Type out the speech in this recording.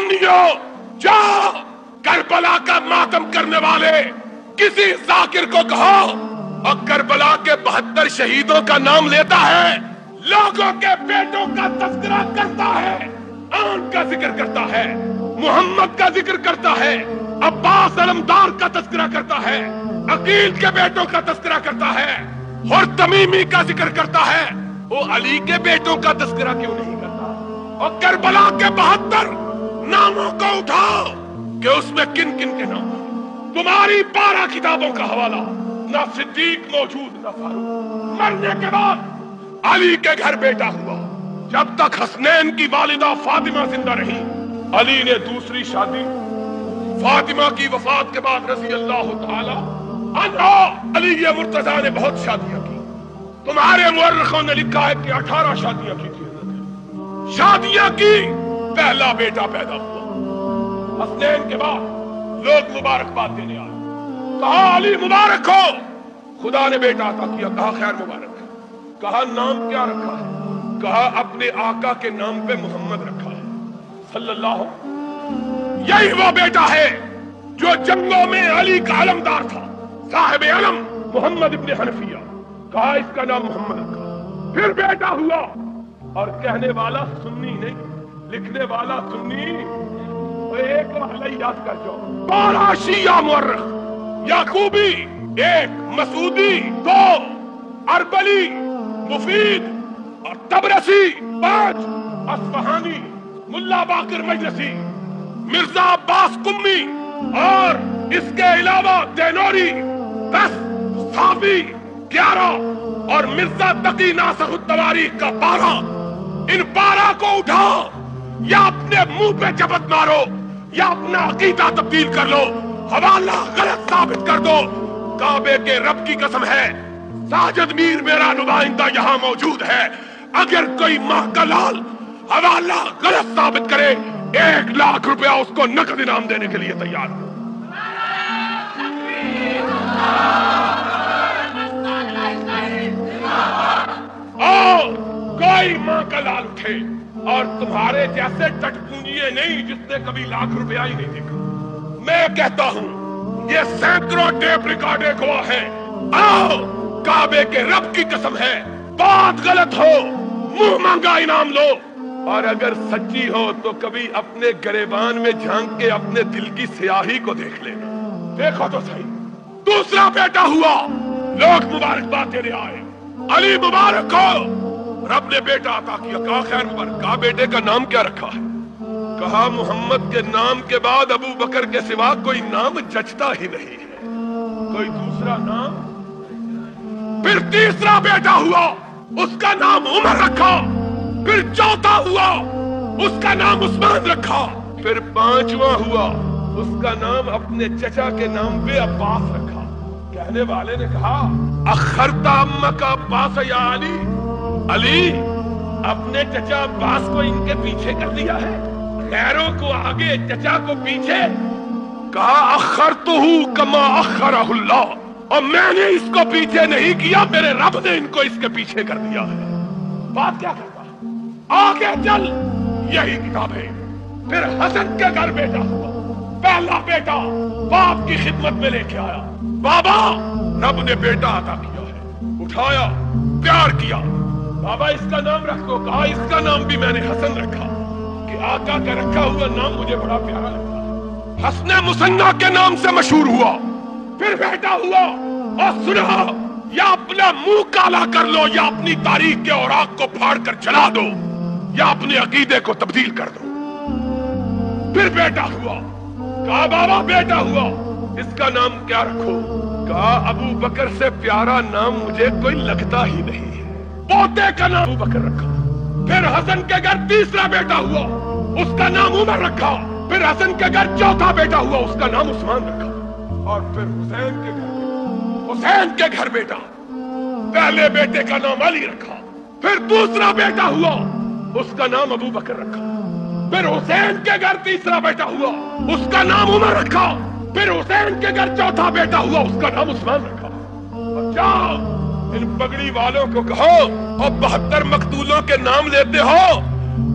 سنیو جاؤ کربلا کا ماتم کرنے والے کسی ذاکر کو کہو اور کربلا کے 72 شہیدوں کا نام لیتا ہے، لوگوں کے بیٹوں کا تذکرہ کرتا ہے، آن کا ذکر کرتا ہے، محمد کا ذکر کرتا ہے، عباس علمدار کا تذکرہ کرتا ہے، عقیل کے بیٹوں کا تذکرہ کرتا ہے، اور تمیمی کا ذکر کرتا ہے، وہ علی کے بیٹوں کا تذکرہ کیوں نہیں کرتا؟ اور کربلا کے 72 ناموں کو اٹھاؤ کہ اس میں کن کن کے نام ہیں۔ تمہاری 12 کتابوں کا حوالہ، نہ صدیق موجود نہ فاروق۔ مرنے کے بعد علی کے گھر بیٹا ہوا، جب تک حسنین کی والدہ فاطمہ زندہ رہی علی نے دوسری شادی، فاطمہ کی وفات کے بعد رضی اللہ تعالی عنہ علی مرتضیٰ نے بہت شادیاں کی۔ تمہارے مورخوں نے لکھا ہے کہ 18 شادیاں کی تھی حضرت نے۔ شادیاں کی، پہلا بیٹا پیدا ہوا۔ حسنین کے بعد لوگ مبارکباد دینے آئے، کہا علی مبارک ہو، خدا نے بیٹا عطا کیا، کہا خیر مبارک ہے، کہا نام کیا رکھا ہے، کہا اپنے آقا کے نام پہ محمد رکھا ہے صلی اللہ علیہ وسلم۔ یہی وہ بیٹا ہے جو جنگوں میں علی کا علمدار تھا، صاحب علم محمد ابن حنفیہ، کہا اس کا نام محمد رکھا۔ پھر بیٹا ہوا، اور کہنے والا سنی نہیں، لکھنے والا سنی، ایک والا یاد کر جو 12 شیعہ مورخ، یعقوبی 1، مسعودی 2، اربلی، مفید اور تبرسی 5، اصفہانی، ملا باقر مجلسی، مرزا عباس قمی، اور اس کے علاوہ دینوری 10، صافی 11، اور مرزا تقی ناسخ التواریخ کا 12۔ ان 12 کو اٹھاؤ، یا اپنے منہ پہ جبت مارو یا اپنا عقیدہ تبدیل کر لو، حوالہ غلط ثابت کر دو۔ کعبے کے رب کی قسم ہے، ساجد میر میرا نمائندہ یہاں موجود ہے، اگر کوئی ماں کا لال حوالہ غلط ثابت کرے 1 لاکھ روپیہ اس کو نقد انعام دینے کے لیے تیار ہوں۔ اور کوئی ماں کا لال اٹھے اور تمہارے جیسے ٹٹ پونجیے نہیں جس نے کبھی لاکھ روپیہ ہی نہیں دیکھا، میں کہتا ہوں یہ سینکڑوں ٹیپ ریکارڈے گواہ ہیں، آؤ کعبے کے رب کی قسم ہے، بات غلط ہو منہ مانگا انعام لو، اور اگر سچی ہو تو کبھی اپنے گریبان میں جھانک کے اپنے دل کی سیاہی کو دیکھ لینا، دیکھو تو صحیح۔ دوسرا بیٹا ہوا، لوگ مبارکباد دینے آئے، علی مبارک ہو، رب نے بیٹا عطا کیا، کہا خیر مبارک، کہا بیٹے کا نام کیا رکھا ہے، کہا محمد کے نام کے بعد ابو بکر کے سوا کوئی نام جچتا ہی نہیں ہے، کوئی دوسرا نام۔ پھر تیسرا بیٹا ہوا، اس کا نام عمر رکھا، پھر چوتھا ہوا، اس کا نام عثمان رکھا، پھر 5واں ہوا، اس کا نام اپنے چچا کے نام پہ عباس رکھا۔ کہنے والے نے کہا اخرت امک عباس یا علی، علی اپنے چچا عباس کو ان کے پیچھے کر دیا ہے، غیروں کو آگے چچا کو پیچھے۔ کہا اخرتہ کما اخرہ اللہ، اور میں نے اس کو پیچھے نہیں کیا، میرے رب نے ان کو اس کے پیچھے کر دیا ہے۔ بات کیا کرتا ہے؟ آگے چل، یہی کتاب ہے۔ پھر حسن کے گھر بیٹا ہوا، پہلا بیٹا باپ کی خدمت میں لے کے آیا، بابا رب نے بیٹا عطا کیا ہے، اٹھایا، پیار کیا، بابا اس کا نام رکھ دو، کہا اس کا نام بھی میں نے حسن رکھا کہ آقا کا رکھا ہوا نام مجھے بڑا پیارا لگتا، حسن مثنیٰ کے نام سے مشہور ہوا۔ پھر بیٹا ہوا، اور سنا، یا اپنا منہ کالا کر لو، یا اپنی تاریخ کے اوراق کو پھاڑ کر جلا دو، یا اپنے عقیدے کو تبدیل کر دو۔ پھر بیٹا ہوا، کہا بابا بیٹا ہوا، اس کا نام کیا رکھو، کہا ابو بکر سے پیارا نام مجھے کوئی لگتا ہی نہیں ہے، پوتے کا نام ابو بکر رکھا۔ پھر حسن کے گھر تیسرا بیٹا ہوا، اس کا نام عمر رکھا۔ پھر حسن کے گھر چوتھا بیٹا ہوا، اس کا نام عثمان رکھا۔ اور پھر حسین کے گھر بیٹا، پہلے بیٹے کا نام علی رکھا۔ پھر دوسرا بیٹا ہوا، اس کا نام ابو بکر رکھا۔ پھر حسین کے گھر تیسرا بیٹا ہوا، اس کا نام عمر رکھا۔ پھر حسین کے گھر چوتھا بیٹا ہوا، اس کا نام عثمان رکھا۔ اور جاؤ ان پگڑی والوں کو کہو، اور 72 مقتولوں کے نام لیتے ہو،